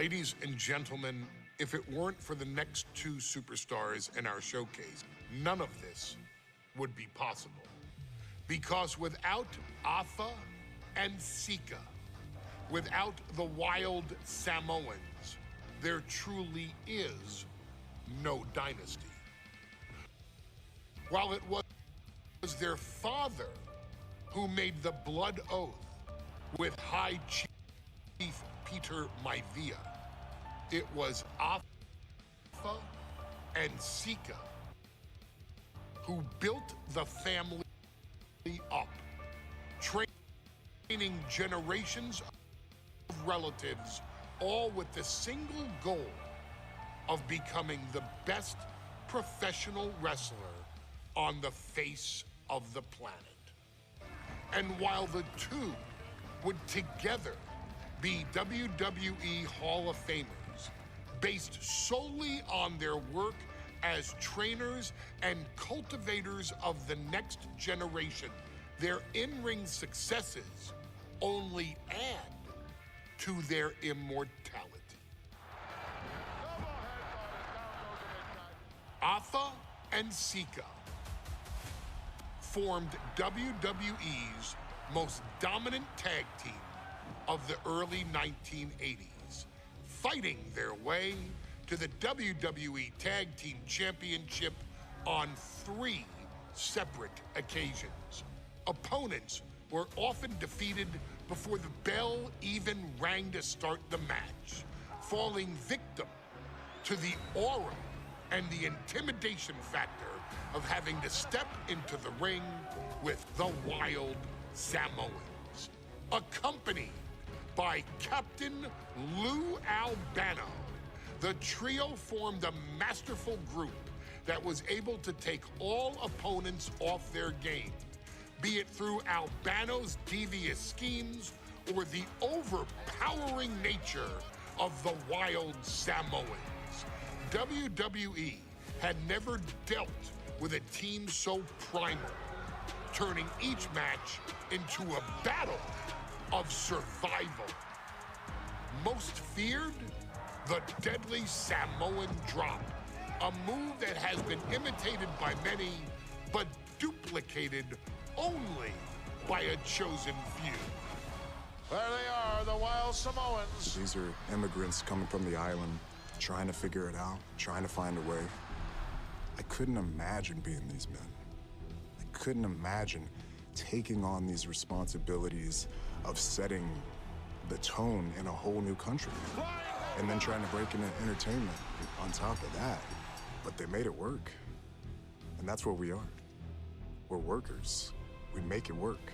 Ladies and gentlemen, if it weren't for the next two superstars in our showcase, none of this would be possible. Because without AFA and SIKA, without the wild Samoans, there truly is no dynasty. While it was their father who made the blood oath with High Chief Peter Maivia, it was AFA and SIKA who built the family up, training generations of relatives, all with the single goal of becoming the best professional wrestler on the face of the planet. And while the two would together be WWE Hall of Famers, based solely on their work as trainers and cultivators of the next generation, their in-ring successes only add to their immortality. AFA and SIKA formed WWE's most dominant tag team of the early 1980s, fighting their way to the WWE Tag Team Championship on 3 separate occasions. Opponents were often defeated before the bell even rang to start the match, falling victim to the aura and the intimidation factor of having to step into the ring with the wild Samoans, accompanied by Captain Lou Albano. The trio formed a masterful group that was able to take all opponents off their game, be it through Albano's devious schemes or the overpowering nature of the wild Samoans. WWE had never dealt with a team so primal, turning each match into a battle of survival. Most feared, the deadly Samoan drop, a move that has been imitated by many, but duplicated only by a chosen few. There they are, the wild Samoans. These are immigrants coming from the island, trying to figure it out, trying to find a way. I couldn't imagine being these men. I couldn't imagine taking on these responsibilities of setting the tone in a whole new country. And then trying to break into entertainment on top of that. But they made it work. And that's what we are. We're workers. We make it work.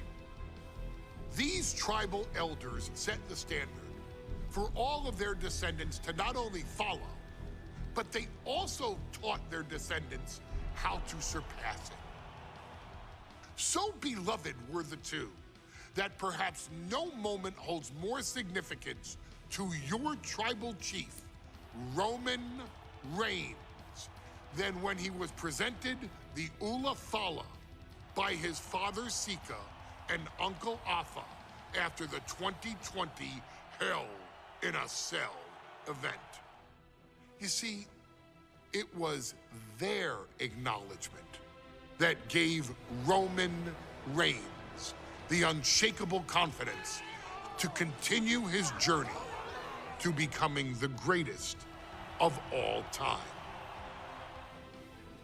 These tribal elders set the standard for all of their descendants to not only follow, but they also taught their descendants how to surpass it. So beloved were the two that perhaps no moment holds more significance to your tribal chief, Roman Reigns, than when he was presented the Ula Fala by his father SIKA and Uncle AFA after the 2020 Hell in a Cell event. You see, it was their acknowledgement that gave Roman Reigns the unshakable confidence to continue his journey to becoming the greatest of all time.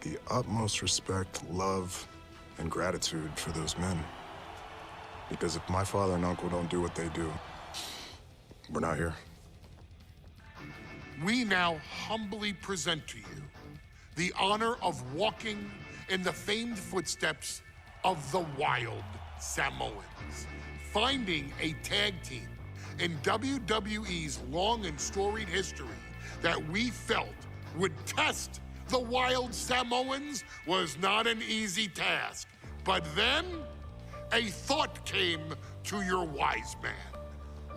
The utmost respect, love, and gratitude for those men. Because if my father and uncle don't do what they do, we're not here. We now humbly present to you the honor of walking in the famed footsteps of the wild Samoans, finding a tag team in WWE's long and storied history that we felt would test the wild Samoans was not an easy task. But then a thought came to your wise man.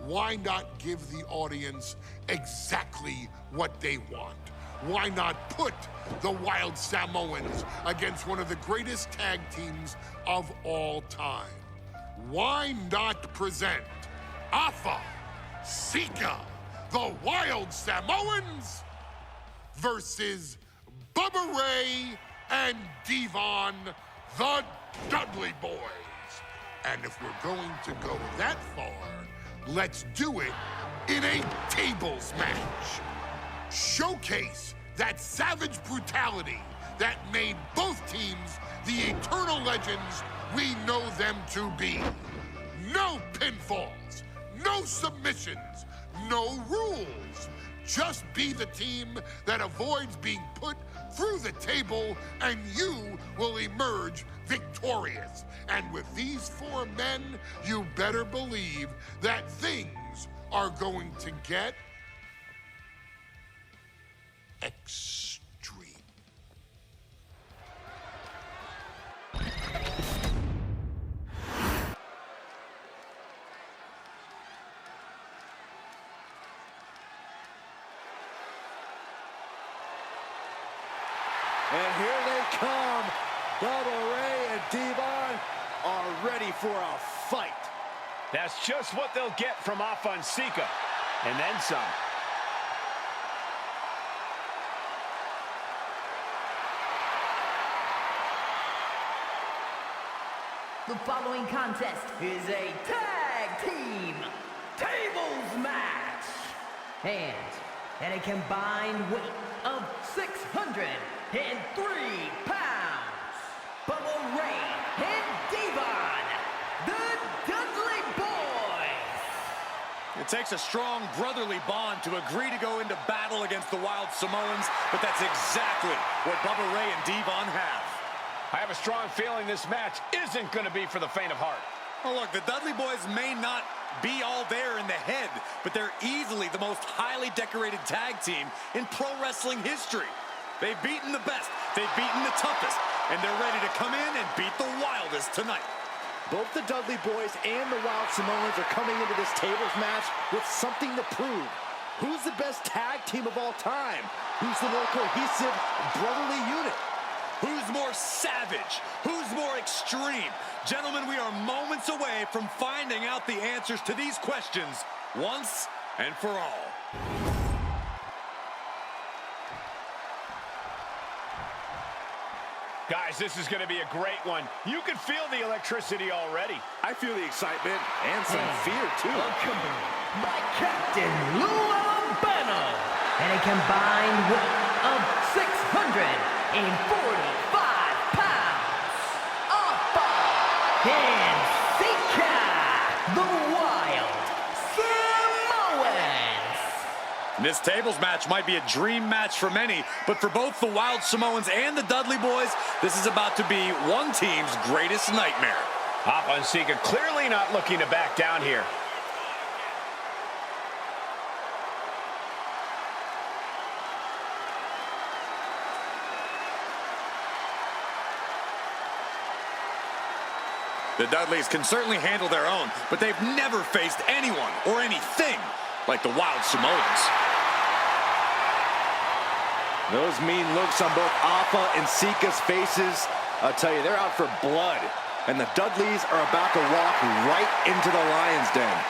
Why not give the audience exactly what they want? Why not put the wild Samoans against one of the greatest tag teams of all time? Why not present AFA, SIKA, the Wild Samoans versus Bubba Ray and Devon, the Dudley Boys. And if we're going to go that far, let's do it in a tables match. Showcase that savage brutality that made both teams the eternal legends we know them to be. No pinfalls, no submissions, no rules. Just be the team that avoids being put through the table, and you will emerge victorious. And with these four men, you better believe that things are going to get extreme. And here they come. Bubba Ray and Devon are ready for a fight. That's just what they'll get from AFA and SIKA, and then some. The following contest is a tag team tables match. And at a combined weight of 603 pounds, Bubba Ray and Devon, the Dudley Boys. It takes a strong brotherly bond to agree to go into battle against the Wild Samoans, but that's exactly what Bubba Ray and Devon have. I have a strong feeling this match isn't going to be for the faint of heart. Oh, look, the Dudley Boys may not be all there in the head, but they're easily the most highly decorated tag team in pro wrestling history. They've beaten the best, they've beaten the toughest, and they're ready to come in and beat the wildest tonight. Both the Dudley Boys and the Wild Samoans are coming into this tables match with something to prove. Who's the best tag team of all time? Who's the more cohesive, brotherly unit? Who's more savage? Who's more extreme? Gentlemen, we are moments away from finding out the answers to these questions once and for all. Guys, this is going to be a great one. You can feel the electricity already. I feel the excitement and some fear, too. Accompanied by Captain Lou Albano. And a combined weight of 645 pounds. AFA and SIKA, the Wild Samoans. This tables match might be a dream match for many, but for both the Wild Samoans and the Dudley Boys, this is about to be one team's greatest nightmare. AFA and SIKA clearly not looking to back down here. The Dudleys can certainly handle their own, but they've never faced anyone or anything like the Wild Samoans. Those mean looks on both AFA and SIKA's faces, I'll tell you, they're out for blood. And the Dudleys are about to walk right into the lion's den.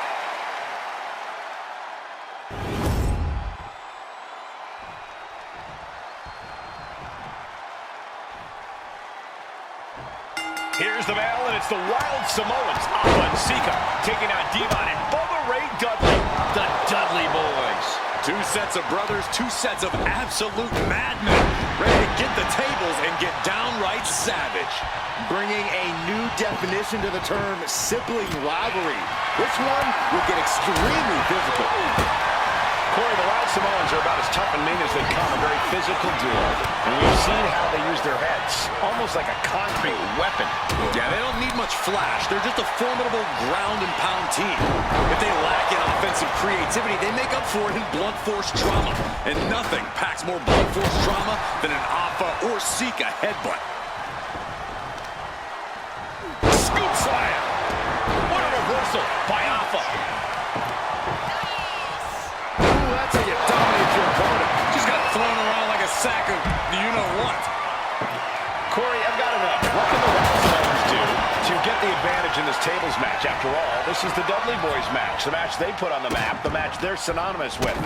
Here's the bell, and it's the Wild Samoans, AFA and SIKA, taking on Devon and Bubba Ray Dudley, the Dudley Boys. Two sets of brothers, two sets of absolute madmen, ready to get the tables and get downright savage. Bringing a new definition to the term sibling rivalry. This one will get extremely physical. Corey, the Wild Samoans are about as tough and mean as they come, a very physical duo. And we've seen how they use their heads, almost like a concrete weapon. Yeah, they don't need much flash. They're just a formidable ground and pound team. If they lack in offensive creativity, they make up for it in blunt force trauma. And nothing packs more blunt force trauma than an AFA or SIKA headbutt. Scoop slam! What a reversal by AFA. That's how you dominate your opponent. Just got thrown around like a sack of you-know-what. Corey, I've got enough. What can the Wild Samoans do to get the advantage in this tables match. After all, this is the Dudley Boyz match, the match they put on the map, the match they're synonymous with.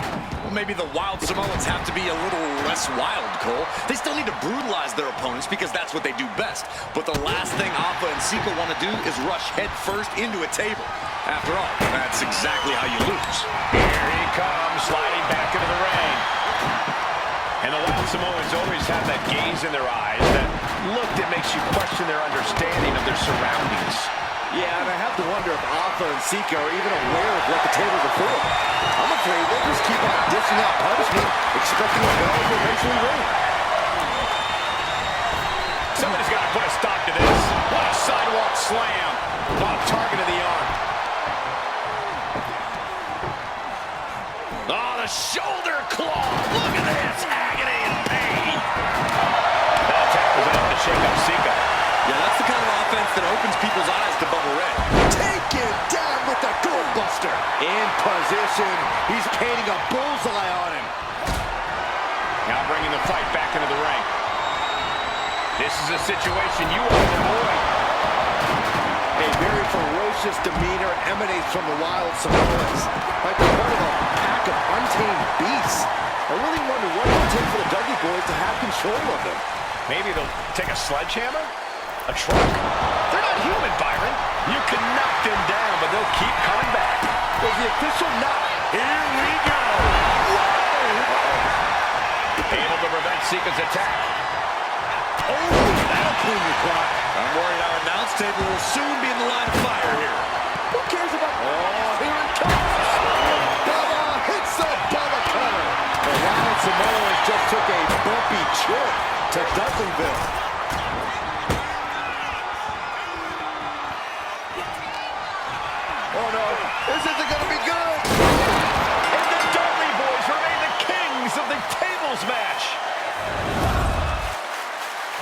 Well, maybe the wild Samoans have to be a little less wild, Cole. They still need to brutalize their opponents because that's what they do best. But the last thing Afa and SIKA want to do is rush head first into a table. After all, that's exactly how you lose. Here he comes, sliding back into the ring. And the wild Samoans always have that gaze in their eyes, that look that makes you question their understanding of their surroundings. Yeah, and I have to wonder if Afa and SIKA are even aware of what the tables are for. I'm afraid they'll just keep on dishing out punishment, expecting a bell to eventually ring. Somebody's got to put a stop to this. What a sidewalk slam. On target of the arm. Oh, the shoulder claw. Look at this. Agony and pain. That attack was enough to shake up SIKA. Yeah, that's the kind of offense that opens people's eyes to Bubba Ray. Taken down with the goalbuster. In position. He's painting a bullseye on him. Now bringing the fight back into the ring. This is a situation you want to avoid. A very ferocious demeanor emanates from the wild Samoans. Like they're part of a pack of untamed beasts. I really wonder what it would take for the Dudley Boyz to have control of them. Maybe they'll take a sledgehammer? A truck? They're not human, Byron. You can knock them down, but they'll keep coming back. Was the official knock? Here we go. Able to prevent SIKA's attack. Oh, that'll clean your clock. I'm worried our announce table will soon be in the line of fire here. Who cares about... Oh, here it comes. Bubba hits the Bubba cutter. The wild Samoans just took a bumpy trip to Dudleyville. Oh, no. This isn't going to be good. And the Dudley Boyz remain the kings of the tables match.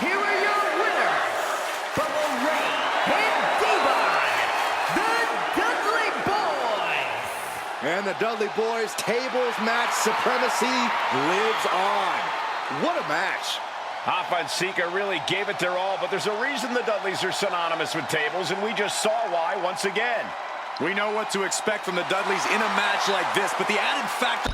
Here are your winners, Bubba Ray and Devon, the Dudley Boyz. And the Dudley Boyz tables match supremacy lives on. What a match. Afa and SIKA really gave it their all, but there's a reason the Dudleys are synonymous with tables, and we just saw why once again. We know what to expect from the Dudleys in a match like this, but the added factor...